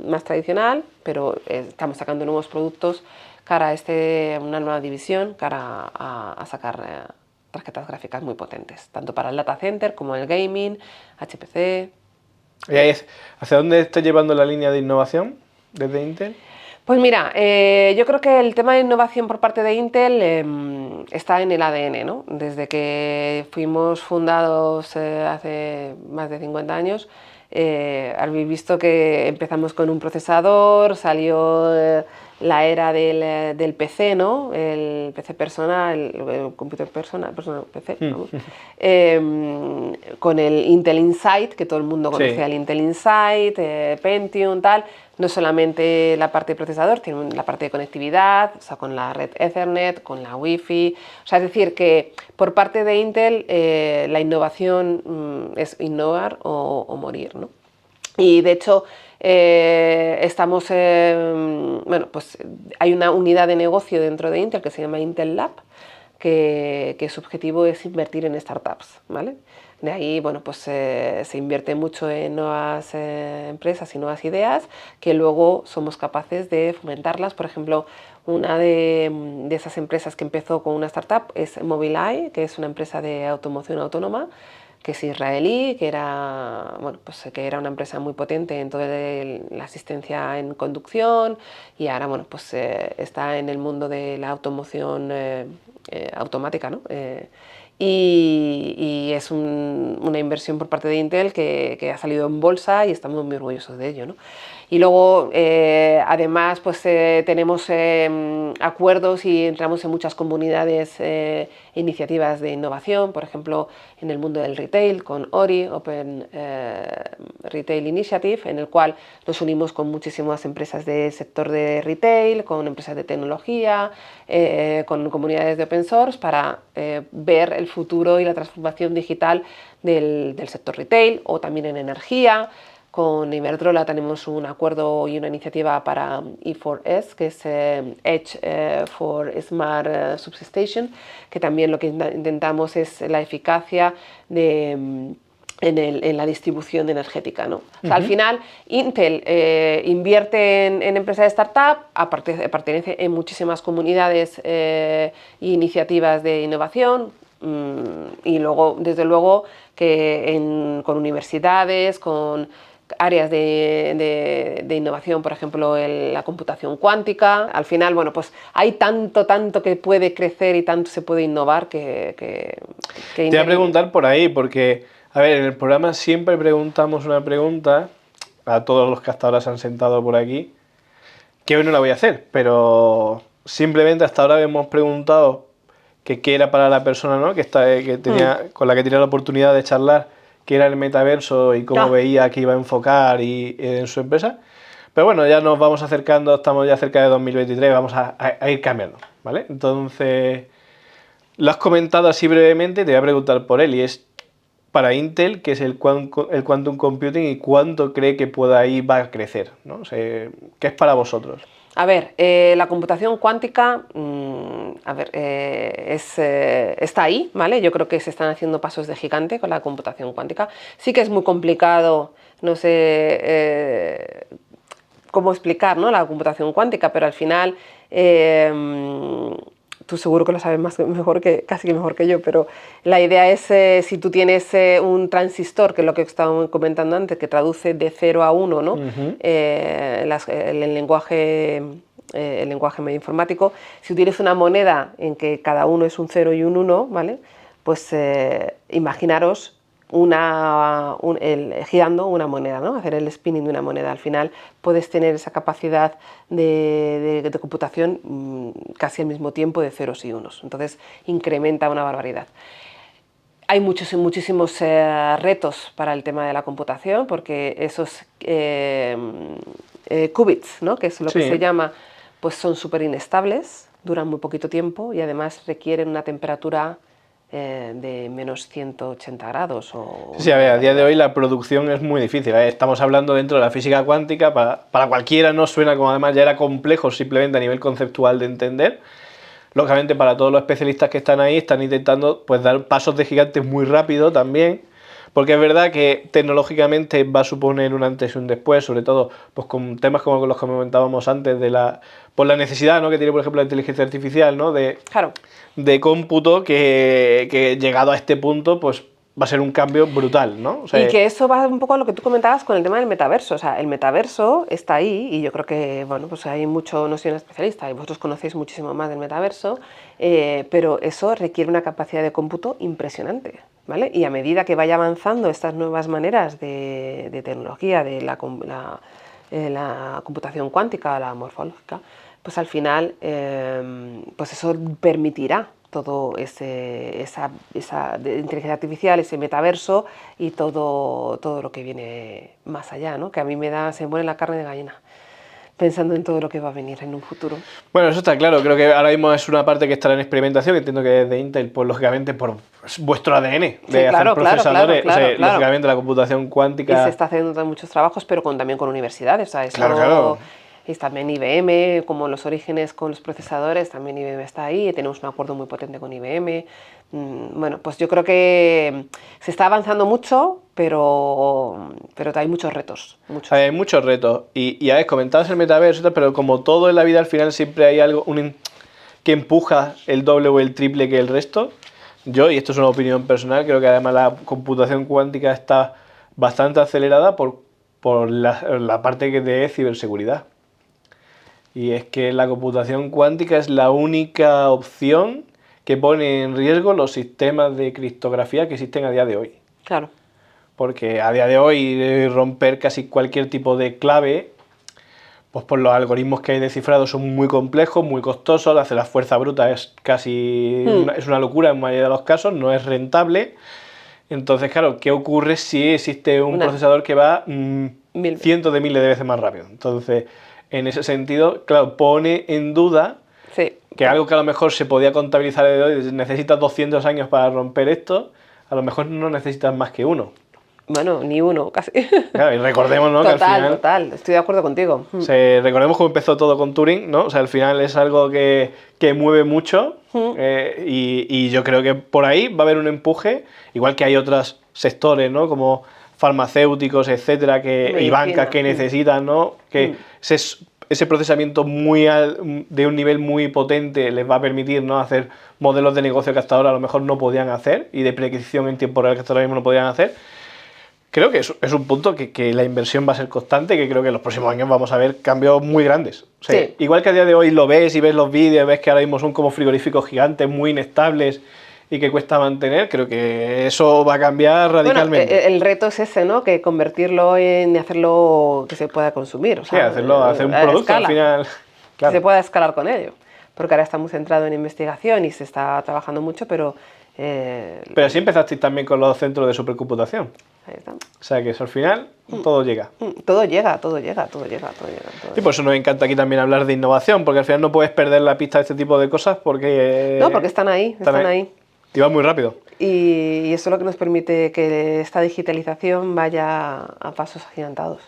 más tradicional, pero estamos sacando nuevos productos cara a una nueva división, cara a sacar tarjetas gráficas muy potentes, tanto para el data center como el gaming, HPC. ¿Y ahí hacia dónde está llevando la línea de innovación desde Intel? Pues mira, yo creo que el tema de innovación por parte de Intel está en el ADN, ¿no? Desde que fuimos fundados hace más de 50 años, habéis visto que empezamos con un procesador, salió la era del PC, ¿no? El PC personal, el computer personal, PC, vamos. Con el Intel Inside, que todo el mundo conocía el Intel Inside, Pentium, tal. No solamente la parte de procesador, tiene la parte de conectividad, o sea, con la red Ethernet, con la Wi-Fi. O sea, es decir, que por parte de Intel la innovación es innovar o morir, ¿no? Y de hecho, estamos, bueno, pues hay una unidad de negocio dentro de Intel que se llama Intel Lab, que su objetivo es invertir en startups, ¿vale? De ahí, bueno, pues se invierte mucho en nuevas empresas y nuevas ideas que luego somos capaces de fomentarlas. Por ejemplo, una de esas empresas que empezó con una startup es Mobileye, que es una empresa de automoción autónoma, que es israelí, que era, bueno, pues que era una empresa muy potente en toda la asistencia en conducción, y ahora, bueno, pues está en el mundo de la automoción automática, ¿no? Y es una inversión por parte de Intel que ha salido en bolsa y estamos muy orgullosos de ello, ¿no? Y luego, además, pues tenemos acuerdos y entramos en muchas comunidades, iniciativas de innovación, por ejemplo, en el mundo del retail, con ORI, Open Retail Initiative, en el cual nos unimos con muchísimas empresas del sector de retail, con empresas de tecnología, con comunidades de open source, para ver el futuro y la transformación digital del sector retail, o también en energía. Con Iberdrola tenemos un acuerdo y una iniciativa para E4S, que es Edge for Smart Substation, que también lo que intentamos es la eficacia en la distribución energética, ¿no? O sea, al final, Intel invierte en empresas de startup, pertenece en muchísimas comunidades e iniciativas de innovación, y luego, desde luego, que con universidades, con áreas de innovación, por ejemplo, la computación cuántica. Al final, bueno, pues hay tanto que puede crecer y tanto se puede innovar que te voy a preguntar por ahí, porque, a ver, en el programa siempre preguntamos una pregunta a todos los que hasta ahora se han sentado por aquí, que hoy no la voy a hacer, pero simplemente hasta ahora hemos preguntado que qué era para la persona, ¿no? que tenía, con la que tenía la oportunidad de charlar, qué era el metaverso y cómo veía que iba a enfocar en su empresa. Pero bueno, ya nos vamos acercando, estamos ya cerca de 2023, vamos a ir cambiando, ¿vale? Entonces, lo has comentado así brevemente, te voy a preguntar por él, y es para Intel, ¿qué es el Quantum Computing y cuánto cree que va a crecer, ¿no? O sea, ¿qué es para vosotros? A ver, la computación cuántica, está ahí, ¿vale? Yo creo que se están haciendo pasos de gigante con la computación cuántica. Sí que es muy complicado, no sé cómo explicar, ¿no?, la computación cuántica, pero al final, tú seguro que lo sabes casi que mejor que yo, pero la idea es, si tú tienes un transistor, que es lo que estábamos comentando antes, que traduce de 0 a 1, ¿no? El lenguaje medio informático, si tienes una moneda en que cada uno es un 0 y un 1, ¿vale? Pues imaginaros girando una moneda, ¿no? Hacer el spinning de una moneda. Al final puedes tener esa capacidad de computación casi al mismo tiempo de ceros y unos. Entonces incrementa una barbaridad. Hay muchísimos retos para el tema de la computación, porque esos qubits, ¿no?, que es lo que se llama, pues son súper inestables, duran muy poquito tiempo y además requieren una temperatura de menos 180 grados. Sí, a ver, a día de hoy la producción es muy difícil. Estamos hablando dentro de la física cuántica, para cualquiera no suena, como además ya era complejo simplemente a nivel conceptual de entender. Lógicamente para todos los especialistas que están ahí están intentando pues dar pasos de gigante muy rápido también, porque es verdad que tecnológicamente va a suponer un antes y un después, sobre todo pues con temas como los que comentábamos antes de la necesidad, ¿no?, que tiene por ejemplo la inteligencia artificial, ¿no?, de cómputo, que llegado a este punto pues va a ser un cambio brutal, ¿no? O sea, y que eso va un poco a lo que tú comentabas con el tema del metaverso. O sea, el metaverso está ahí y yo creo que, bueno, pues hay mucho, no soy una especialista y vosotros conocéis muchísimo más del metaverso, pero eso requiere una capacidad de cómputo impresionante, ¿vale? Y a medida que vaya avanzando estas nuevas maneras de tecnología, de la computación cuántica, la morfológica, pues al final, pues eso permitirá todo esa de inteligencia artificial, ese metaverso y todo lo que viene más allá, ¿no? Que a mí se me pone la carne de gallina pensando en todo lo que va a venir en un futuro. Bueno, eso está claro. Creo que ahora mismo es una parte que estará en experimentación. Entiendo que desde Intel, pues lógicamente por vuestro ADN de hacer procesadores, lógicamente la computación cuántica. Y se está haciendo muchos trabajos, pero también con universidades. O sea, claro. Y también IBM, como los orígenes con los procesadores, también IBM está ahí, tenemos un acuerdo muy potente con IBM. Bueno, pues yo creo que se está avanzando mucho, pero hay muchos retos. Hay muchos retos. Y ya comentabas el metaverso, pero como todo en la vida, al final siempre hay algo que empuja el doble o el triple que el resto. Yo, y esto es una opinión personal, creo que además la computación cuántica está bastante acelerada por la parte de ciberseguridad. Y es que la computación cuántica es la única opción que pone en riesgo los sistemas de criptografía que existen a día de hoy. Claro. Porque a día de hoy romper casi cualquier tipo de clave, pues por los algoritmos que hay descifrados son muy complejos, muy costosos, hacer la fuerza bruta es casi es una locura en mayoría de los casos, no es rentable. Entonces, claro, ¿qué ocurre si existe un procesador que va cientos de miles de veces más rápido? Entonces, en ese sentido, claro, pone en duda que algo que a lo mejor se podía contabilizar de hoy, necesitas 200 años para romper esto, a lo mejor no necesitas más que uno. Bueno, ni uno, casi. Claro, y recordemos, ¿no?, que al final... Total, estoy de acuerdo contigo. Recordemos cómo empezó todo con Turing, ¿no? O sea, al final es algo que mueve mucho y yo creo que por ahí va a haber un empuje, igual que hay otros sectores, ¿no?, como farmacéuticos, etcétera, y bancas que necesitan, ¿no?, que ese procesamiento de un nivel muy potente les va a permitir, ¿no?, hacer modelos de negocio que hasta ahora a lo mejor no podían hacer y de predicción en tiempo real que hasta ahora mismo no podían hacer. creo que es un punto que la inversión va a ser constante, que creo que en los próximos años vamos a ver cambios muy grandes. O sea, Sí. Igual que a día de hoy lo ves y ves los vídeos, ves que ahora mismo son como frigoríficos gigantes, muy inestables y que cuesta mantener, creo que eso va a cambiar radicalmente. Bueno, el reto es ese, ¿no? Que convertirlo en hacerlo que se pueda consumir. O sea, hacer un a producto escala, al final. que Claro. se pueda escalar con ello. Porque ahora está muy centrado en investigación y se está trabajando mucho, pero... Pero así empezasteis también con los centros de supercomputación. ahí está. O sea que eso al final todo llega. Todo llega. Y por eso nos encanta aquí también hablar de innovación, porque al final no puedes perder la pista de este tipo de cosas porque... No, porque están ahí. Y va muy rápido. Y eso es lo que nos permite que esta digitalización vaya a pasos agigantados.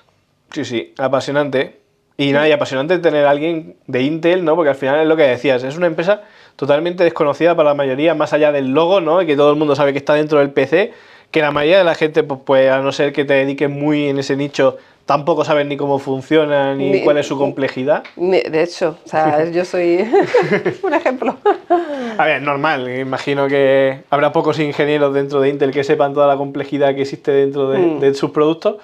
Sí, apasionante. Y nada, y apasionante tener a alguien de Intel, ¿no? Porque al final es lo que decías, es una empresa totalmente desconocida para la mayoría, más allá del logo, ¿no? Y que todo el mundo sabe que está dentro del PC, que la mayoría de la gente, pues a no ser que te dediques muy en ese nicho, tampoco saben ni cómo funciona, ni cuál es su complejidad. De hecho, o sea, yo soy un ejemplo. A ver, normal, imagino que habrá pocos ingenieros dentro de Intel que sepan toda la complejidad que existe dentro de sus productos,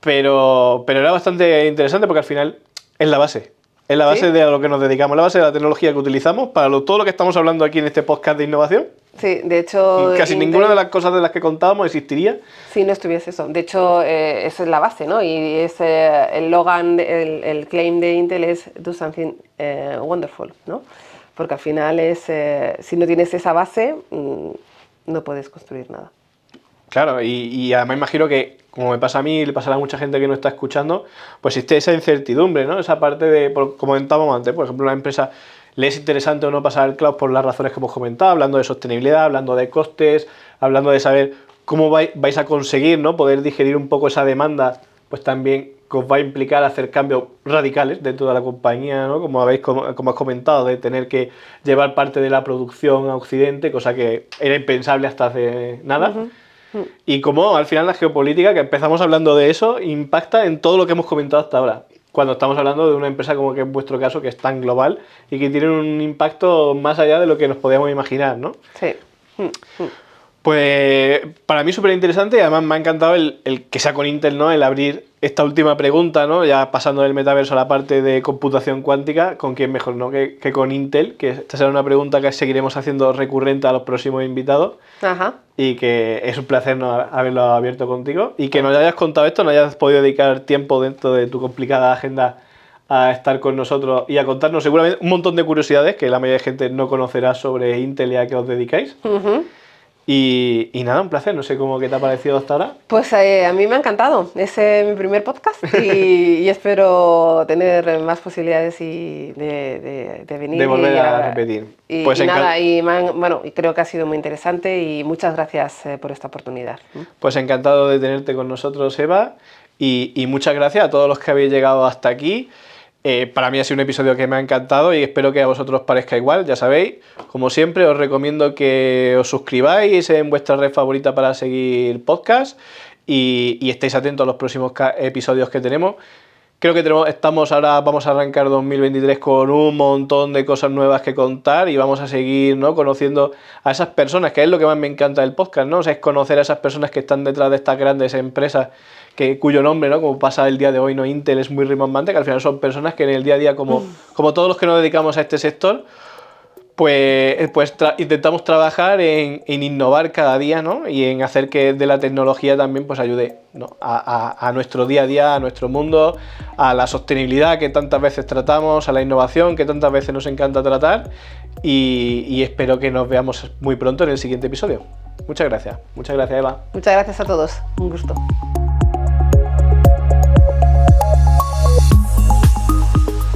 pero era bastante interesante porque al final es la base. Es la base de a lo que nos dedicamos, la base de la tecnología que utilizamos para todo lo que estamos hablando aquí en este podcast de innovación. Sí, de hecho... Casi ninguna de las cosas de las que contábamos existiría si no estuviese eso. De hecho, esa es la base, ¿no? Y es el Logan, el claim de Intel es do something wonderful, ¿no? Porque al final es, si no tienes esa base, no puedes construir nada. Claro, y además imagino que, como me pasa a mí y le pasará a mucha gente que no está escuchando, pues existe esa incertidumbre, ¿no? Esa parte de, como comentábamos antes, por ejemplo, una empresa le es interesante o no pasar al cloud por las razones que hemos comentado, hablando de sostenibilidad, hablando de costes, hablando de saber cómo vais a conseguir, ¿no? Poder digerir un poco esa demanda, pues también que os va a implicar hacer cambios radicales dentro de la compañía, ¿no? Como has comentado, de tener que llevar parte de la producción a Occidente, cosa que era impensable hasta hace nada. Y como al final la geopolítica, que empezamos hablando de eso, impacta en todo lo que hemos comentado hasta ahora. Cuando estamos hablando de una empresa como que en vuestro caso, que es tan global y que tiene un impacto más allá de lo que nos podíamos imaginar, ¿no? Sí. Pues para mí súper interesante y además me ha encantado el que sea con Intel, ¿no? El abrir esta última pregunta, ¿no? Ya pasando del metaverso a la parte de computación cuántica, ¿con quién mejor, no? que con Intel, que esta será una pregunta que seguiremos haciendo recurrente a los próximos invitados. Ajá. Y que es un placer, ¿no? Haberlo abierto contigo y que nos hayas contado esto, nos hayas podido dedicar tiempo dentro de tu complicada agenda a estar con nosotros y a contarnos seguramente un montón de curiosidades que la mayoría de gente no conocerá sobre Intel y a qué os dedicáis. Y nada, un placer, no sé qué te ha parecido hasta ahora. Pues a mí me ha encantado, es mi primer podcast y espero tener más posibilidades de venir. De volver a repetir. Y Pues nada, y creo que ha sido muy interesante y muchas gracias por esta oportunidad. Pues encantado de tenerte con nosotros, Eva, y muchas gracias a todos los que habéis llegado hasta aquí. Para mí ha sido un episodio que me ha encantado y espero que a vosotros os parezca igual, ya sabéis. Como siempre, os recomiendo que os suscribáis en vuestra red favorita para seguir podcast y estéis atentos a los próximos episodios que tenemos. Creo que vamos a arrancar 2023 con un montón de cosas nuevas que contar y vamos a seguir, ¿no? Conociendo a esas personas, que es lo que más me encanta del podcast, ¿no? O sea, es conocer a esas personas que están detrás de estas grandes empresas cuyo nombre, ¿no? Como pasa el día de hoy, ¿no? Intel es muy rimbombante, que al final son personas que en el día a día, como todos los que nos dedicamos a este sector, pues intentamos trabajar en innovar cada día, ¿no? Y en hacer que de la tecnología también pues ayude, ¿no? a nuestro día a día, a nuestro mundo, a la sostenibilidad que tantas veces tratamos, a la innovación que tantas veces nos encanta tratar y espero que nos veamos muy pronto en el siguiente episodio. Muchas gracias Eva. Muchas gracias a todos, un gusto.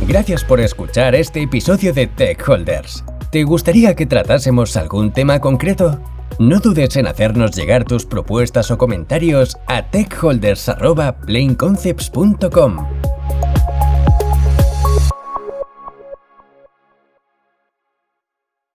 Gracias por escuchar este episodio de Tech Holders. ¿Te gustaría que tratásemos algún tema concreto? No dudes en hacernos llegar tus propuestas o comentarios a techholders@planeconcepts.com.